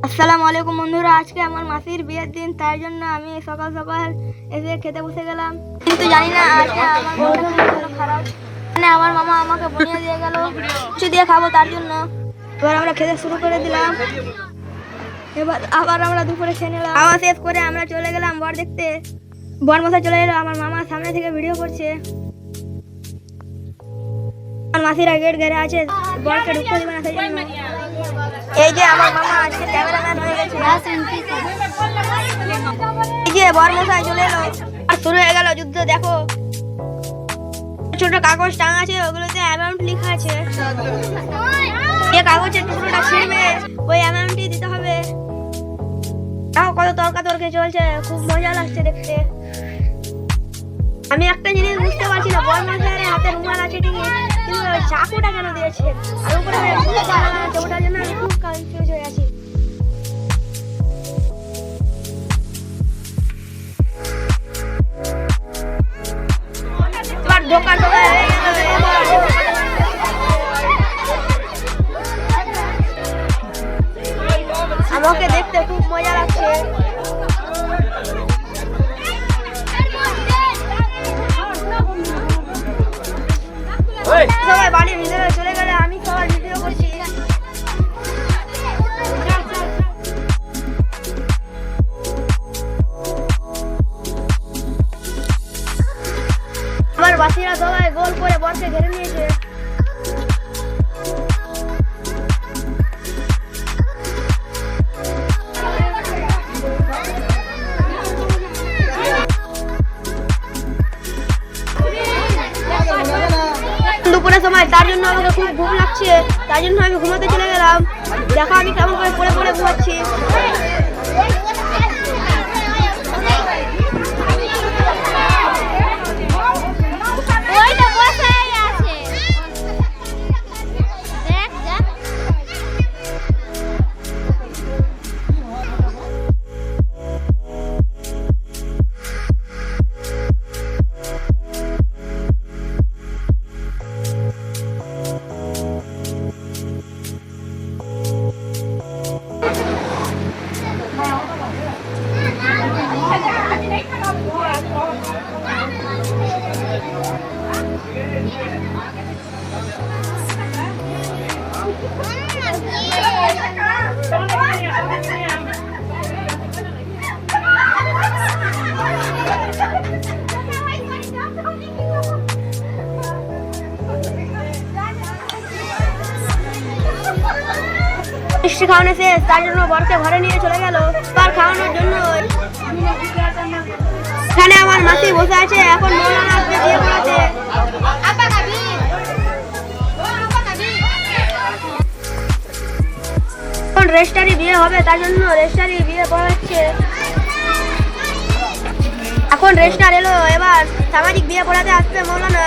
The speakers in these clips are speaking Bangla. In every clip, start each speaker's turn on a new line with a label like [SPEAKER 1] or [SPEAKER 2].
[SPEAKER 1] আসসালামু আলাইকুম বন্ধুরা, আজকে আমার মাসির বিয়ের দিন, তাই জন্য আমি সকাল সকাল এসে খেতে বসে গেলাম। কিন্তু জানি না আজকে আমার মনটা কেন খারাপ। মানে আমার মামা আমাকে বনিয়ে দিয়ে গেল কিছু দিয়ে খাবো, তার জন্য এবার আমরা খেতে শুরু করে দিলাম। এবার আবার আমরা দুপুরে খেয়ে নিলাম। খাওয়া শেষ করে আমরা চলে গেলাম বর দেখতে। বর মশাই চলে এলো, আমার মামা সামনে থেকে ভিডিও করছে। আমার মাসিরা গেট ঘেরে আছে, বরকে ঢুকতে দেবে না, সেই জন্য এই যে আমার মামা আজকে ক্যামেরাম্যান হয়ে গেছে। এই যে বর মশাই চলে এলো, আর শুরু হয়ে গেল যুদ্ধ। দেখো ছোট কাগজ টাঙা আছে, ওগুলোতে অ্যামাউন্ট লেখা আছে। যে কাগজের টুকরোটা ছিঁড়বে ওই অ্যামাউন্টই দিতে হবে। দেখো কত তর্কাতর্কি চলছে, খুব মজা লাগছে দেখতে। আমি একটা জিনিস বুঝতে পারছি না, বর মশাইয়ের হাতে রুমাল আছে ঠিকই, কিন্তু চাকুটা কেন দিয়েছে? আর উপরে ওটার জন্য আমি খুব কনফিউজ হয়ে আছি। এবার ঢোকা হয়ে গেল। আমাকে দেখতে খুব মজা লাগছে। সবাই বাড়ির ভিতরে চলে গেলে আমি সবার ভিডিও করছি। আমার বাসিরা সবাই গোল করে বরকে ঘিরে নিয়েছে। দুপুরের সময়, তার জন্য আমাকে খুব ঘুম লাগছে, তাই জন্য আমি ঘুমাতে চলে গেলাম। দেখো আমি কেমন করে পড়ে পড়ে ঘুমাচ্ছি। মিষ্টি খাওয়ানো শেষ, তার জন্য বরকে ঘরে নিয়ে চলে গেল তার খাওয়ানোর জন্য। এখানে আমার মাসি বসে আছে, এখন মৌলানা আসবে বিয়ে করাতে। এখন রেজিস্ট্রারি বিয়ে হবে, তার জন্য রেজিস্ট্রারি বিয়ে পড়াচ্ছে। এখন রেজিস্ট্রার এলো, এবার সামাজিক বিয়ে পড়াতে আসবে মৌলানা।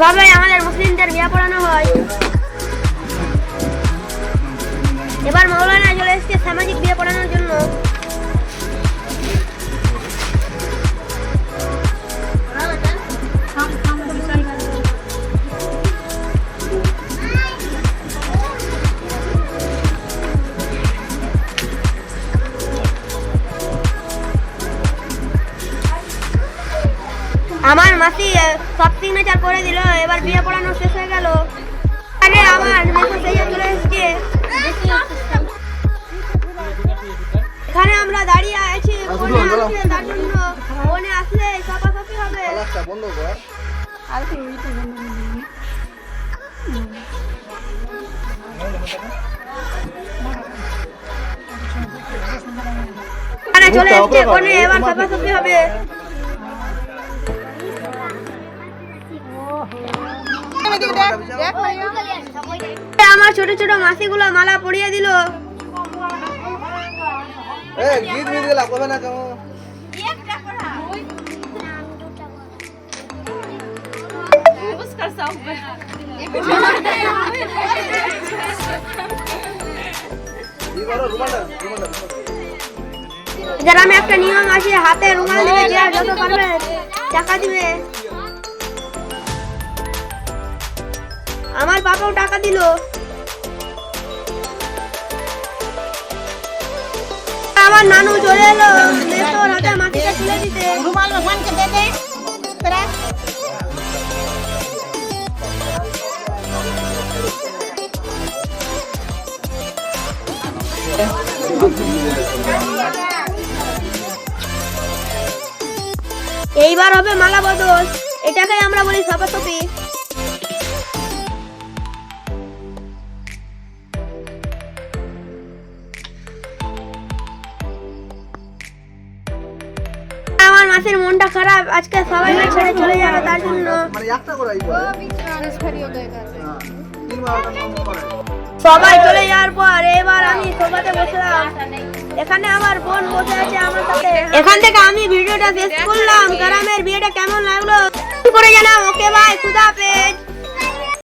[SPEAKER 1] ভাবে আমাদের মুসলিমদের বিয়ে পড়ানো হয়। এবার মৌলানা চলে এসেছে সামাজিক বিয়ে পড়ানোর জন্য। আমার মাসি সব সিগনেচার করে দিল, এবার বিয়ে পড়ানো শেষ হয়ে গেল। আরে আমার মেসো সেই চলে এসেছে। এখানে আমরা দাঁড়িয়ে আছি, ফোনে আসছে, তার জন্য ফোনে আসলে সপাসপি হবে। এখানে চলে এসেছে ফোনে, এবার সপাসপি হবে। আমার ছোট ছোট মাসিগুলো মালা পরিয়ে দিল। গীত মিট গেল, কবে না কেমন গ্রামে একটা নিয়ম আছে, হাতে রুমাল দিবে, যে যত পারবে টাকা দিবে। আমার বাবাও টাকা দিল। আমার নানু চলে এলো মেসোর হাতে মাটিটা তুলে দিতে।
[SPEAKER 2] रुमाल भगवान के दे दे तेरा
[SPEAKER 1] এইবার হবে মালা বদল, এটাকে আমরা বলি সপাসপি। আমার মাসির মনটা খারাপ, আজকে সবাই ছেড়ে চলে যাবে, তার জন্য সবাই চলে যাওয়ার পর এবার আমি সোফাতে বসলাম। এখানে আমার বোন বসে আছে আমার সাথে। এখান থেকে আমি ভিডিওটা শেষ করলাম। গ্রামের বিয়েটা কেমন লাগলো করে জানাও। ওকে বাই, খুদা হাফেজ।